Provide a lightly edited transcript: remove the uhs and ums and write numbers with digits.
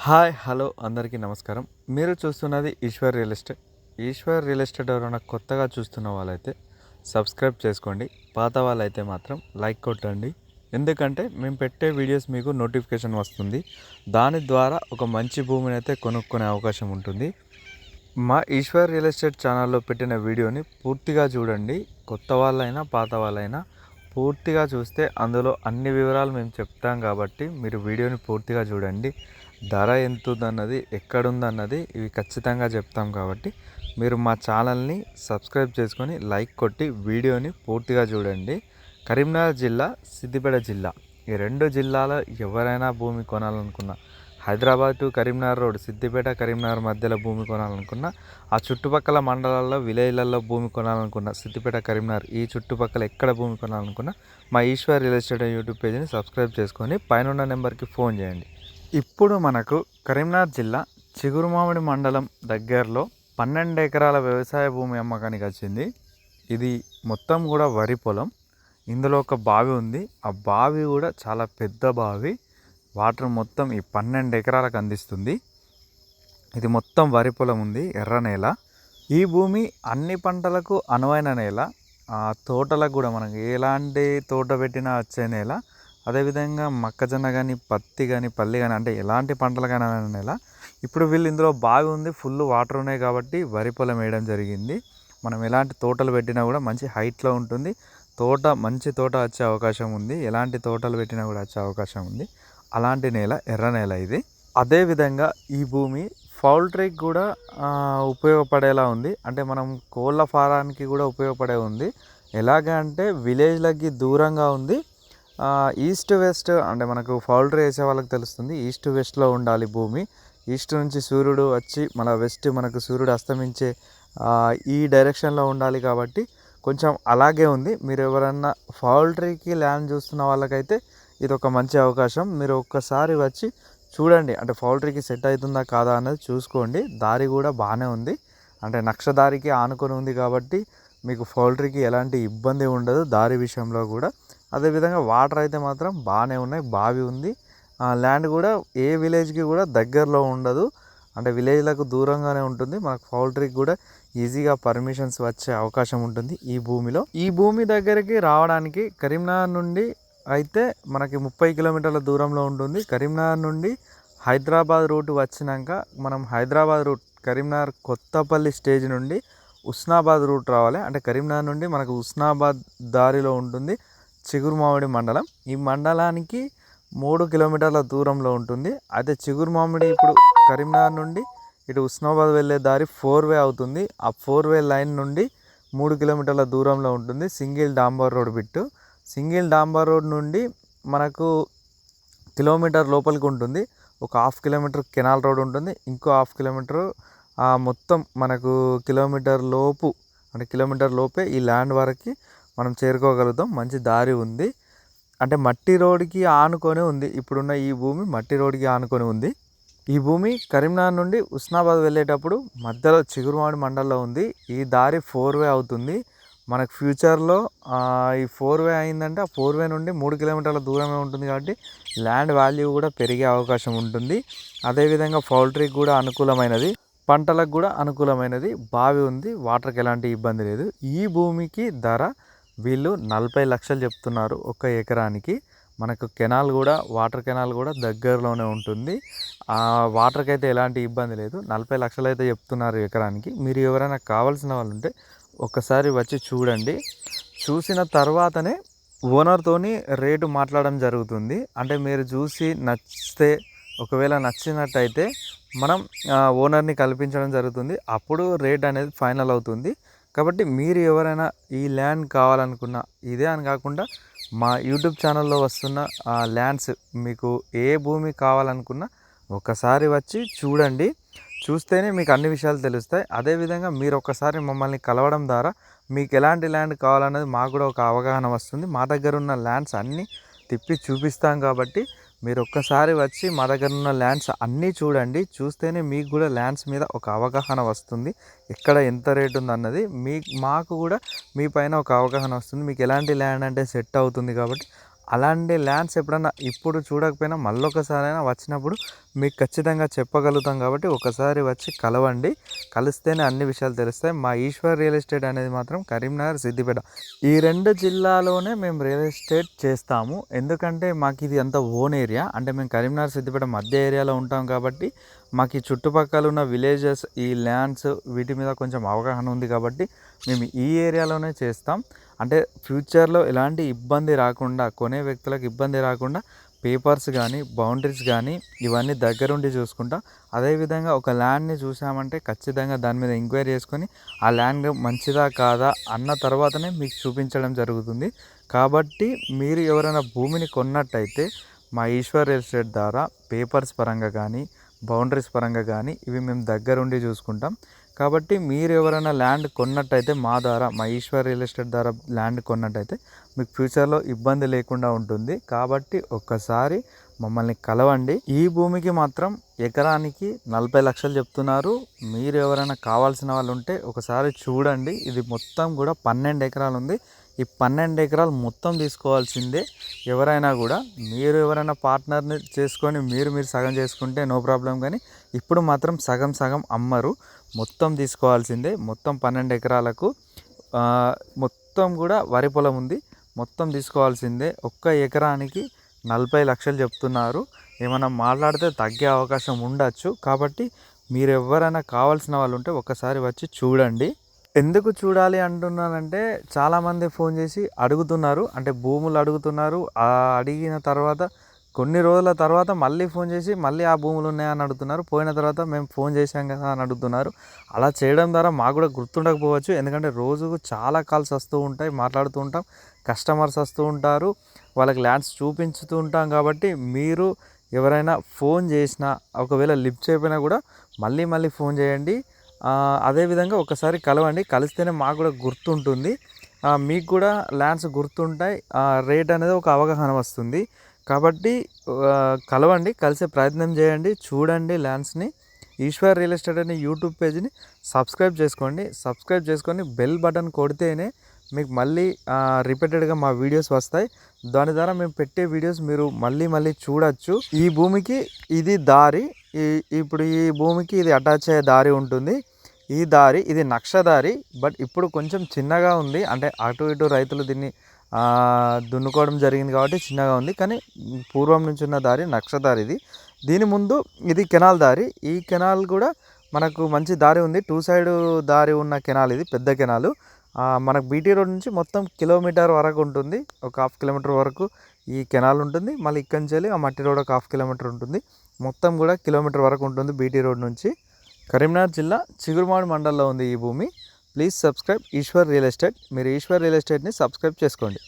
Hi hello అందరికీ నమస్కారం. మీరు చూస్తున్నది Eshwar real estate. Eshwar real estate ఎవరైనా కొత్తగా చూస్తున్న వాళ్ళైతే సబ్స్క్రైబ్ చేసుకోండి. పాత వాళ్ళైతే మాత్రం లైక్ కొట్టండి. ఎందుకంటే మేము పెట్టే వీడియోస్ మీకు నోటిఫికేషన్ వస్తుంది. దాని ద్వారా ఒక మంచి భూమిని అయితే కొనుక్కునే అవకాశం ఉంటుంది. మా ఈశ్వర్ రియల్ ఎస్టేట్ ఛానల్లో పెట్టిన వీడియోని పూర్తిగా చూడండి. కొత్త వాళ్ళైనా పాత వాళ్ళైనా పూర్తిగా చూస్తే అందులో అన్ని వివరాలు మేము చెప్తాం కాబట్టి మీరు వీడియోని పూర్తిగా చూడండి. ధర ఎంతుందన్నది ఎక్కడుందన్నది ఇవి ఖచ్చితంగా చెప్తాం కాబట్టి మీరు మా ఛానల్ని సబ్స్క్రైబ్ చేసుకొని లైక్ కొట్టి వీడియోని పూర్తిగా చూడండి. కరీంనగర్ జిల్లా, సిద్దిపేట జిల్లా, ఈ రెండు జిల్లాలో ఎవరైనా భూమి కొనాలనుకున్నా, హైదరాబాద్ టు కరీంనగర్ రోడ్, సిద్దిపేట కరీంనగర్ మధ్యలో భూమి కొనాలనుకున్నా, ఆ చుట్టుపక్కల మండలాల్లో విలేజ్లలో భూమి కొనాలనుకున్నా, సిద్దిపేట కరీంనగర్ ఈ చుట్టుపక్కల ఎక్కడ భూమి కొనాలనుకున్నా మా ఈశ్వర్ రియల్ ఎస్టేట్ యూట్యూబ్ పేజీని సబ్స్క్రైబ్ చేసుకొని పైన నెంబర్కి ఫోన్ చేయండి. ఇప్పుడు మనకు కరీంనగర్ జిల్లా చిగురుమామిడి మండలం దగ్గరలో 12 ఎకరాల వ్యవసాయ భూమి అమ్మకానికి వచ్చింది. ఇది మొత్తం కూడా వరి పొలం. ఇందులో ఒక బావి ఉంది. ఆ బావి కూడా చాలా పెద్ద బావి. వాటర్ మొత్తం ఈ 12 ఎకరాలకు అందిస్తుంది. ఇది మొత్తం వరి పొలం ఉంది, ఎర్ర నేల. ఈ భూమి అన్ని పంటలకు అనువైన నేల. ఆ తోటలకు కూడా మనకి ఎలాంటి తోట పెట్టినా వచ్చే నేల. అదేవిధంగా మొక్కజొన్న కానీ, పత్తి కానీ, పల్లి కానీ, అంటే ఎలాంటి పంటలకైనా నేల. ఇప్పుడు వీళ్ళు ఇందులో బావి ఉంది, ఫుల్ వాటర్ ఉన్నాయి కాబట్టి వరి పొలం వేయడం జరిగింది. మనం ఎలాంటి తోటలు పెట్టినా కూడా మంచి హైట్లో ఉంటుంది. మంచి తోట వచ్చే అవకాశం ఉంది. ఎలాంటి తోటలు పెట్టినా కూడా వచ్చే అవకాశం ఉంది. అలాంటి నేల ఎర్ర నేల ఇది. అదేవిధంగా ఈ భూమి పౌల్ట్రీకి కూడా ఉపయోగపడేలా ఉంది. అంటే మనం కోళ్ళ ఫారానికి కూడా ఉపయోగపడే ఉంది. ఎలాగ అంటే విలేజ్లకి దూరంగా ఉంది. ఈస్ట్ వెస్ట్, అంటే మనకు పౌల్ట్రీ వేసే వాళ్ళకి తెలుస్తుంది, ఈస్ట్ వెస్ట్లో ఉండాలి భూమి. ఈస్ట్ నుంచి సూర్యుడు వచ్చి మన వెస్ట్ మనకు సూర్యుడు అస్తమించే ఈ డైరెక్షన్లో ఉండాలి కాబట్టి కొంచెం అలాగే ఉంది. మీరు ఎవరన్నా పౌల్ట్రీకి ల్యాండ్ చూస్తున్న వాళ్ళకైతే ఇది ఒక మంచి అవకాశం. మీరు ఒక్కసారి వచ్చి చూడండి, అంటే పౌల్ట్రీకి సెట్ అవుతుందా కాదా అన్నది చూసుకోండి. దారి కూడా బాగానే ఉంది, అంటే నక్షదారికి ఆనుకొని ఉంది కాబట్టి మీకు పౌల్ట్రీకి ఎలాంటి ఇబ్బంది ఉండదు దారి విషయంలో కూడా. అదేవిధంగా వాటర్ అయితే మాత్రం బాగానే ఉన్నాయి, బావి ఉంది. ల్యాండ్ కూడా ఏ విలేజ్కి కూడా దగ్గరలో ఉండదు, అంటే విలేజ్లకు దూరంగానే ఉంటుంది. మనకు పౌల్ట్రీకి కూడా ఈజీగా పర్మిషన్స్ వచ్చే అవకాశం ఉంటుంది ఈ భూమిలో. ఈ భూమి దగ్గరికి రావడానికి కరీంనగర్ నుండి అయితే మనకి 30 కిలోమీటర్ల దూరంలో ఉంటుంది. కరీంనగర్ నుండి హైదరాబాద్ రూట్ వచ్చినాక మనం హైదరాబాద్ రూట్ కరీంనగర్ కొత్తపల్లి స్టేజ్ నుండి ఉస్నాబాద్ రూట్ రావాలి. అంటే కరీంనగర్ నుండి మనకు ఉస్నాబాద్ దారిలో ఉంటుంది చిగురుమామిడి మండలం. ఈ మండలానికి 3 కిలోమీటర్ల దూరంలో ఉంటుంది. అయితే చిగురుమామిడి ఇప్పుడు కరీంనగర్ నుండి ఇటు ఉస్నాబాద్ వెళ్ళే దారి 4 వే అవుతుంది. ఆ 4 వే లైన్ నుండి 3 కిలోమీటర్ల దూరంలో ఉంటుంది సింగిల్ డాంబర్ రోడ్ బిట్టు. సింగిల్ డాంబర్ రోడ్ నుండి మనకు కిలోమీటర్ లోపలికి ఉంటుంది. ఒక హాఫ్ కిలోమీటర్ కెనాల్ రోడ్ ఉంటుంది. ఇంకో హాఫ్ కిలోమీటర్ మొత్తం మనకు కిలోమీటర్ లోపు, అంటే కిలోమీటర్ లోపే ఈ ల్యాండ్ వరకు మనం చేరుకోగలుగుతాం. మంచి దారి ఉంది, అంటే మట్టి రోడ్డుకి ఆనుకొని ఉంది. ఇప్పుడున్న ఈ భూమి మట్టి రోడ్డుకి ఆనుకొని ఉంది. ఈ భూమి కరీంనగర్ నుండి ఉస్నాబాద్ వెళ్ళేటప్పుడు మధ్యలో చిగురుమామిడి మండలంలో ఉంది. ఈ దారి 4 వే అవుతుంది. మనకు ఫ్యూచర్లో ఈ 4 వే అయిందంటే ఆ 4 వే నుండి 3 కిలోమీటర్ల దూరమే ఉంటుంది కాబట్టి ల్యాండ్ వాల్యూ కూడా పెరిగే అవకాశం ఉంటుంది. అదేవిధంగా పౌల్ట్రీకి కూడా అనుకూలమైనది, పంటలకు కూడా అనుకూలమైనది. బావి ఉంది, వాటర్కి ఎలాంటి ఇబ్బంది లేదు. ఈ భూమికి ధర వీళ్ళు 40 లక్షలు చెప్తున్నారు ఒక ఎకరానికి. మనకు కెనాల్ కూడా, వాటర్ కెనాల్ కూడా దగ్గరలోనే ఉంటుంది. వాటర్కి అయితే ఎలాంటి ఇబ్బంది లేదు. 40 లక్షలు అయితే చెప్తున్నారు ఎకరానికి. మీరు ఎవరైనా కావాల్సిన వాళ్ళు ఉంటే ఒక్కసారి వచ్చి చూడండి. చూసిన తర్వాతనే ఓనర్తోని రేటు మాట్లాడడం జరుగుతుంది. అంటే మీరు చూసి నచ్చితే, ఒకవేళ నచ్చినట్టయితే మనం ఓనర్ని కల్పించడం జరుగుతుంది. అప్పుడు రేట్ అనేది ఫైనల్ అవుతుంది. కాబట్టి మీరు ఎవరైనా ఈ ల్యాండ్ కావాలనుకున్నా, ఇదే అని కాకుండా మా యూట్యూబ్ ఛానల్లో వస్తున్న ల్యాండ్స్ మీకు ఏ భూమి కావాలనుకున్నా ఒకసారి వచ్చి చూడండి. చూస్తేనే మీకు అన్ని విషయాలు తెలుస్తాయి. అదేవిధంగా మీరు ఒకసారి మమ్మల్ని కలవడం ద్వారా మీకు ఎలాంటి ల్యాండ్ కావాలన్నది మాకు కూడా ఒక అవగాహన వస్తుంది. మా దగ్గర ఉన్న ల్యాండ్స్ అన్నీ తిప్పి చూపిస్తాం కాబట్టి మీరు ఒక్కసారి వచ్చి మా దగ్గర ఉన్న ల్యాండ్స్ అన్నీ చూడండి. చూస్తేనే మీకు కూడా ల్యాండ్స్ మీద ఒక అవగాహన వస్తుంది, ఎక్కడ ఎంత రేటు ఉందన్నది. మాకు కూడా మీ పైన ఒక అవగాహన వస్తుంది, మీకు ఎలాంటి ల్యాండ్ అంటే సెట్ అవుతుంది. కాబట్టి అలాంటి ల్యాండ్స్ ఎప్పుడన్నా ఇప్పుడు చూడకపోయినా మళ్ళొకసారైనా వచ్చినప్పుడు మీకు ఖచ్చితంగా చెప్పగలుగుతాం. కాబట్టి ఒకసారి వచ్చి కలవండి, కలిస్తేనే అన్ని విషయాలు తెలుస్తాయి. మా ఈశ్వర్ రియల్ ఎస్టేట్ అనేది మాత్రం కరీంనగర్, సిద్దిపేట ఈ 2 జిల్లాలోనే మేము రియల్ ఎస్టేట్ చేస్తాము. ఎందుకంటే మాకు ఇది అంత ఓన్ ఏరియా, అంటే మేము కరీంనగర్, సిద్దిపేట మధ్య ఏరియాలో ఉంటాం కాబట్టి మాకు ఈ చుట్టుపక్కల ఉన్న విలేజెస్, ఈ ల్యాండ్స్ వీటి మీద కొంచెం అవగాహన ఉంది కాబట్టి మేము ఈ ఏరియాలోనే చేస్తాం. అంటే ఫ్యూచర్లో ఎలాంటి ఇబ్బంది రాకుండా, కొనే వ్యక్తులకు ఇబ్బంది రాకుండా పేపర్స్ కానీ, బౌండరీస్ కానీ ఇవన్నీ దగ్గరుండి చూసుకుంటాం. అదేవిధంగా ఒక ల్యాండ్ని చూసామంటే ఖచ్చితంగా దాని మీద ఎంక్వైరీ చేసుకొని ఆ ల్యాండ్ మంచిదా కాదా అన్న తర్వాతనే మీకు చూపించడం జరుగుతుంది. కాబట్టి మీరు ఎవరైనా భూమిని కొన్నట్టయితే మా ఈశ్వర్ రియల్ ఎస్టేట్ ద్వారా పేపర్స్ పరంగా కానీ, బౌండరీస్ పరంగా కానీ ఇవి మేము దగ్గరుండి చూసుకుంటాం. కాబట్టి మీరు ఎవరైనా ల్యాండ్ కొన్నట్టయితే మా ద్వారా, మా ఈశ్వర్ రియల్ ఎస్టేట్ ద్వారా ల్యాండ్ కొన్నట్టయితే మీకు ఫ్యూచర్లో ఇబ్బంది లేకుండా ఉంటుంది. కాబట్టి ఒక్కసారి మమ్మల్ని కలవండి. ఈ భూమికి మాత్రం ఎకరానికి 40 లక్షలు చెప్తున్నారు. మీరు ఎవరైనా కావాల్సిన వాళ్ళు ఉంటే ఒకసారి చూడండి. ఇది మొత్తం కూడా 12 ఎకరాలు ఉంది. ఈ 12 ఎకరాలు మొత్తం తీసుకోవాల్సిందే ఎవరైనా కూడా. మీరు ఎవరైనా పార్ట్నర్ని చేసుకొని మీరు సగం చేసుకుంటే నో ప్రాబ్లం, కానీ ఇప్పుడు మాత్రం సగం సగం అమ్మరు, మొత్తం తీసుకోవాల్సిందే. మొత్తం 12 ఎకరాలకు మొత్తం కూడా వరి పొలం ఉంది, మొత్తం తీసుకోవాల్సిందే. ఒక్క ఎకరానికి 40 లక్షలు చెప్తున్నారు. ఏమైనా మాట్లాడితే తగ్గే అవకాశం ఉండొచ్చు. కాబట్టి మీరు ఎవరైనా కావాల్సిన వాళ్ళు ఉంటే ఒకసారి వచ్చి చూడండి. ఎందుకు చూడాలి అంటున్నానంటే చాలామంది ఫోన్ చేసి అడుగుతున్నారు, అంటే భూములు అడుగుతున్నారు. అడిగిన తర్వాత కొన్ని రోజుల తర్వాత మళ్ళీ ఫోన్ చేసి మళ్ళీ ఆ భూములు ఉన్నాయని అడుగుతున్నారు. పోయిన తర్వాత మేము ఫోన్ చేశాం కదా అని అడుగుతున్నారు. అలా చేయడం ద్వారా మాకు కూడా గుర్తుండకపోవచ్చు, ఎందుకంటే రోజుకు చాలా కాల్స్ వస్తూ ఉంటాయి, మాట్లాడుతూ ఉంటాం, కస్టమర్స్ వస్తూ ఉంటారు, వాళ్ళకి ల్యాండ్స్ చూపించుతూ ఉంటాం. కాబట్టి మీరు ఎవరైనా ఫోన్ చేసినా, ఒకవేళ లిఫ్ట్ చేయకపోయినా కూడా మళ్ళీ ఫోన్ చేయండి. అదేవిధంగా ఒకసారి కలవండి, కలిస్తేనే మాకు కూడా గుర్తుంటుంది, మీకు కూడా ల్యాండ్స్ గుర్తుంటాయి, రేట్ అనేది ఒక అవగాహన వస్తుంది. కాబట్టి కలవండి, కలిసే ప్రయత్నం చేయండి, చూడండి ల్యాండ్స్ని. ఈశ్వర్ రియల్ ఎస్టేట్ అనే యూట్యూబ్ పేజ్ని సబ్స్క్రైబ్ చేసుకోండి. సబ్స్క్రైబ్ చేసుకొని బెల్ బటన్ కొడితేనే మీకు మళ్ళీ రిపీటెడ్గా మా వీడియోస్ వస్తాయి. దాని ద్వారా మేము పెట్టే వీడియోస్ మీరు మళ్ళీ చూడొచ్చు. ఈ భూమికి ఇది దారి, ఇప్పుడు ఈ భూమికి ఇది అటాచ్ అయ్యే దారి ఉంటుంది. ఈ దారి ఇది నక్షదారి, బట్ ఇప్పుడు కొంచెం చిన్నగా ఉంది, అంటే అటు ఇటు రైతులు దీన్ని దున్నుకోవడం జరిగింది కాబట్టి చిన్నగా ఉంది. కానీ పూర్వం నుంచి ఉన్న దారి నక్షదారిది. దీని ముందు ఇది కెనాల్ దారి. ఈ కెనాల్ కూడా మనకు మంచి దారి ఉంది, 2 సైడ్ దారి ఉన్న కెనాల్ ఇది, పెద్ద కెనాలు. మనకు బీటీ రోడ్ నుంచి మొత్తం కిలోమీటర్ వరకు ఉంటుంది, ఒక 1/2 కిలోమీటర్ వరకు ఈ కెనాల్ ఉంటుంది. మళ్ళీ ఇక్కడి నుంచి వెళ్ళి ఆ మట్టి రోడ్ ఒక 1/2 కిలోమీటర్ ఉంటుంది. మొత్తం కూడా కిలోమీటర్ వరకు ఉంటుంది బీటీ రోడ్ నుంచి. కరీంనగర్ జిల్లా చిగురుమాడు మండలంలో ఉంది ఈ భూమి. Please subscribe Eshwar real estate. మీరు ఈశ్వర్ రియల్ ఎస్టేట్ని సబ్స్క్రైబ్ చేసుకోండి.